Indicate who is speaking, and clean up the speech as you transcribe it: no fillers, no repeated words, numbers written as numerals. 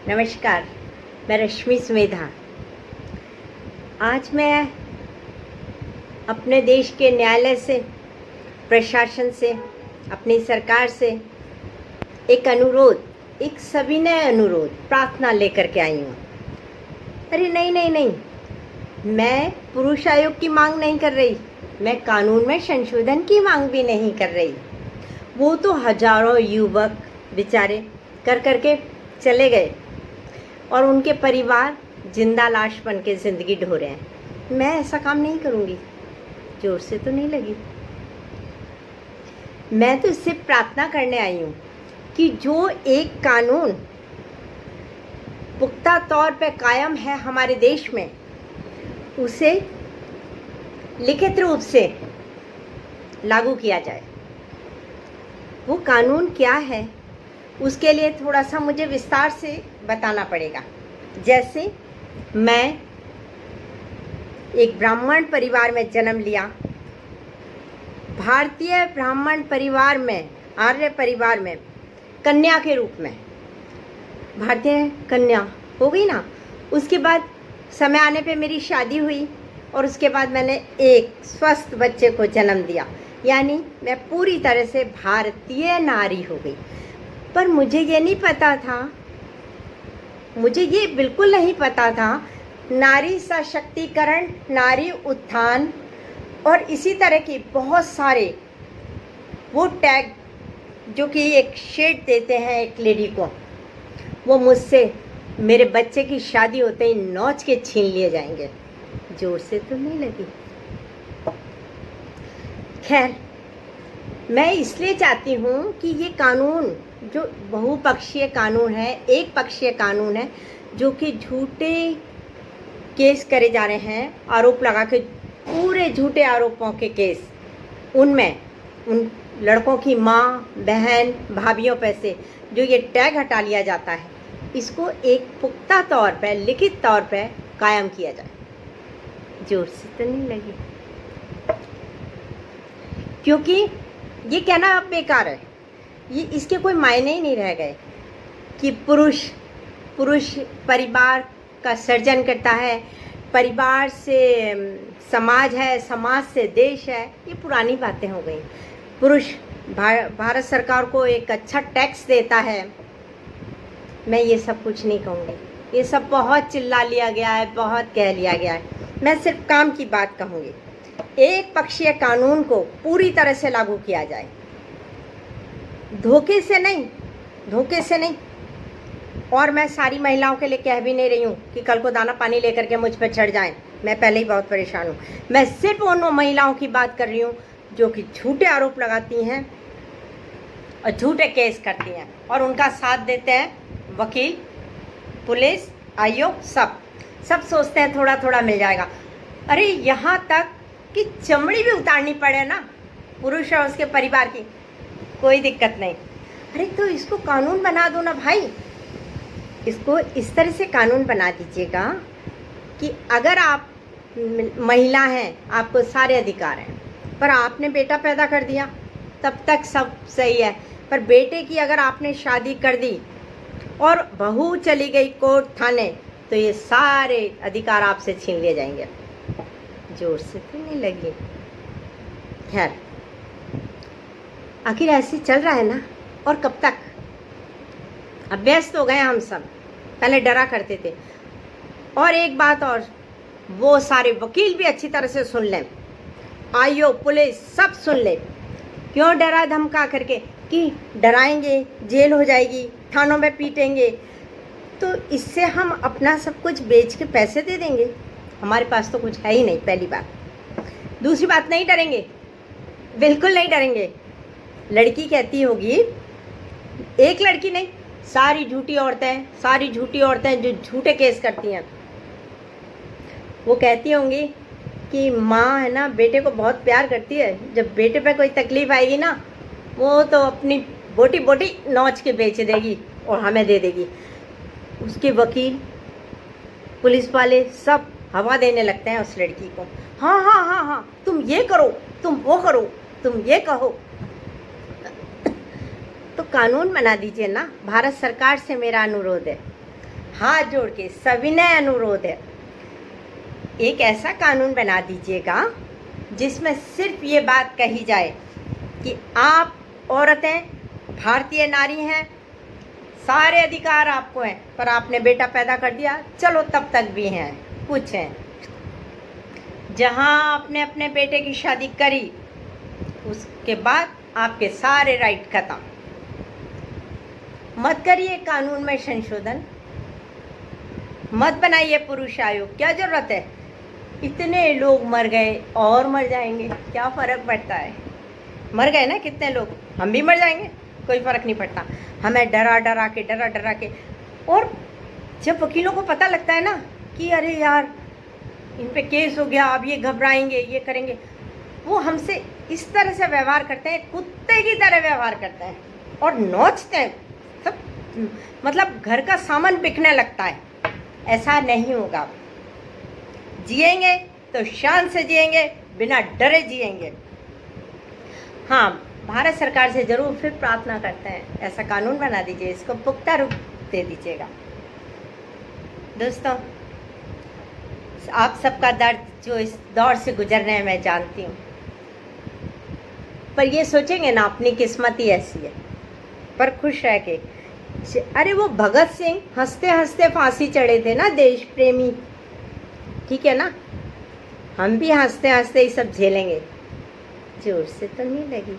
Speaker 1: नमस्कार, मैं रश्मि सुमेधा। आज मैं अपने देश के न्यायालय से, प्रशासन से, अपनी सरकार से एक अनुरोध, एक सविनय अनुरोध, प्रार्थना लेकर के आई हूँ। अरे नहीं नहीं नहीं, मैं पुरुष आयोग की मांग नहीं कर रही, मैं कानून में संशोधन की मांग भी नहीं कर रही। वो तो हजारों युवक बेचारे कर करके चले गए और उनके परिवार जिंदा लाश बन के ज़िंदगी ढो रहे हैं। मैं ऐसा काम नहीं करूँगी। जोर से तो नहीं लगी। मैं तो इससे प्रार्थना करने आई हूँ कि जो एक कानून पुख्ता तौर पे कायम है हमारे देश में, उसे लिखित रूप से लागू किया जाए। वो कानून क्या है, उसके लिए थोड़ा सा मुझे विस्तार से बताना पड़ेगा। जैसे मैं एक ब्राह्मण परिवार में जन्म लिया, भारतीय ब्राह्मण परिवार में, आर्य परिवार में, कन्या के रूप में, भारतीय कन्या हो गई ना। उसके बाद समय आने पे मेरी शादी हुई और उसके बाद मैंने एक स्वस्थ बच्चे को जन्म दिया, यानी मैं पूरी तरह से भारतीय नारी हो गई। पर मुझे ये नहीं पता था, मुझे ये बिल्कुल नहीं पता था, नारी सशक्तिकरण, नारी उत्थान और इसी तरह के बहुत सारे वो टैग जो कि एक शेड देते हैं एक लेडी को, वो मुझसे मेरे बच्चे की शादी होते ही नौच के छीन लिए जाएंगे। जोर से तो नहीं लगी। खैर, मैं इसलिए चाहती हूँ कि ये कानून जो बहुपक्षीय कानून है, एक पक्षीय कानून है, जो कि झूठे केस करे जा रहे हैं, आरोप लगा के, पूरे झूठे आरोपों के केस, उनमें उन लड़कों की माँ, बहन, भाभीयों पे से जो ये टैग हटा लिया जाता है, इसको एक पुख्ता तौर पे, लिखित तौर पे कायम किया जाए। जोर से तो नहीं लगी, क्योंकि ये कहना अब बेकार है। ये इसके कोई मायने ही नहीं रह गए कि पुरुष परिवार का सर्जन करता है, परिवार से समाज है, समाज से देश है। ये पुरानी बातें हो गई। पुरुष भारत सरकार को एक अच्छा टैक्स देता है। मैं ये सब कुछ नहीं कहूँगी, ये सब बहुत चिल्ला लिया गया है, बहुत कह लिया गया है। मैं सिर्फ काम की बात कहूँगी। एक पक्षीय कानून को पूरी तरह से लागू किया जाए, धोखे से नहीं, धोखे से नहीं। और मैं सारी महिलाओं के लिए कह भी नहीं रही हूँ कि कल को दाना पानी लेकर के मुझ पर चढ़ जाएं। मैं पहले ही बहुत परेशान हूँ। मैं सिर्फ उन महिलाओं की बात कर रही हूँ जो कि झूठे आरोप लगाती हैं और झूठे केस करती हैं और उनका साथ देते हैं वकील, पुलिस, आयोग, सब सोचते हैं थोड़ा थोड़ा मिल जाएगा। अरे यहाँ तक कि चमड़ी भी उतारनी पड़े ना पुरुष और उसके परिवार की, कोई दिक्कत नहीं। अरे तो इसको कानून बना दो ना भाई। इसको इस तरह से कानून बना दीजिएगा कि अगर आप महिला हैं, आपको सारे अधिकार हैं, पर आपने बेटा पैदा कर दिया, तब तक सब सही है। पर बेटे की अगर आपने शादी कर दी और बहू चली गई कोर्ट, थाने, तो ये सारे अधिकार आपसे छीन लिए जाएंगे। जोर से तो नहीं लगी। खैर, आखिर ऐसे चल रहा है ना, और कब तक। अब व्यस्त हो गए हम सब, पहले डरा करते थे। और एक बात और, वो सारे वकील भी अच्छी तरह से सुन लें, आयोग, पुलिस, सब सुन ले। क्यों डरा धमका करके कि डराएंगे, जेल हो जाएगी, थानों में पीटेंगे, तो इससे हम अपना सब कुछ बेच के पैसे दे देंगे। हमारे पास तो कुछ है ही नहीं, पहली बात। दूसरी बात, नहीं डरेंगे, बिल्कुल नहीं डरेंगे। लड़की कहती होगी, एक लड़की नहीं, सारी झूठी औरतें जो झूठे केस करती हैं, वो कहती होंगी कि माँ है ना, बेटे को बहुत प्यार करती है, जब बेटे पे कोई तकलीफ आएगी ना, वो तो अपनी बोटी बोटी नौच के बेच देगी और हमें दे देगी। उसके वकील, पुलिस वाले सब हवा देने लगते हैं उस लड़की को। हाँ हाँ हाँ हाँ, तुम ये करो, तुम वो करो, तुम ये कहो। तो कानून बना दीजिए ना। भारत सरकार से मेरा अनुरोध है, हाथ जोड़ के सविनय अनुरोध है, एक ऐसा कानून बना दीजिएगा जिसमें सिर्फ ये बात कही जाए कि आप औरतें भारतीय नारी हैं, सारे अधिकार आपको हैं, पर आपने बेटा पैदा कर दिया, चलो तब तक भी हैं। पूछें, जहां आपने अपने बेटे की शादी करी उसके बाद आपके सारे राइट खत्म। मत करिए कानून में संशोधन, मत बनाइए पुरुष आयोग, क्या जरूरत है? इतने लोग मर गए और मर जाएंगे, क्या फ़र्क पड़ता है? मर गए ना कितने लोग, हम भी मर जाएंगे, कोई फ़र्क नहीं पड़ता। हमें डरा डरा के और जब वकीलों को पता लगता है ना कि अरे यार इन पे केस हो गया, अब ये घबराएंगे, ये करेंगे, वो हमसे इस तरह से व्यवहार करते हैं, कुत्ते की तरह व्यवहार करते हैं और नोचते हैं सब, मतलब घर का सामान बिकने लगता है। ऐसा नहीं होगा। जिएंगे तो शान से जिएंगे, बिना डरे जिएंगे। हाँ, भारत सरकार से ज़रूर फिर प्रार्थना करते हैं, ऐसा कानून बना दीजिए, इसको पुख्ता रूप दे दीजिएगा। दोस्तों, आप सबका दर्द जो इस दौर से गुजर रहे हैं मैं जानती हूँ, पर ये सोचेंगे ना अपनी किस्मत ही ऐसी है, पर खुश रह के। अरे वो भगत सिंह हंसते हंसते फांसी चढ़े थे ना, देश प्रेमी, ठीक है ना? हम भी हंसते हंसते ही सब झेलेंगे, जोर से तो नहीं लगी।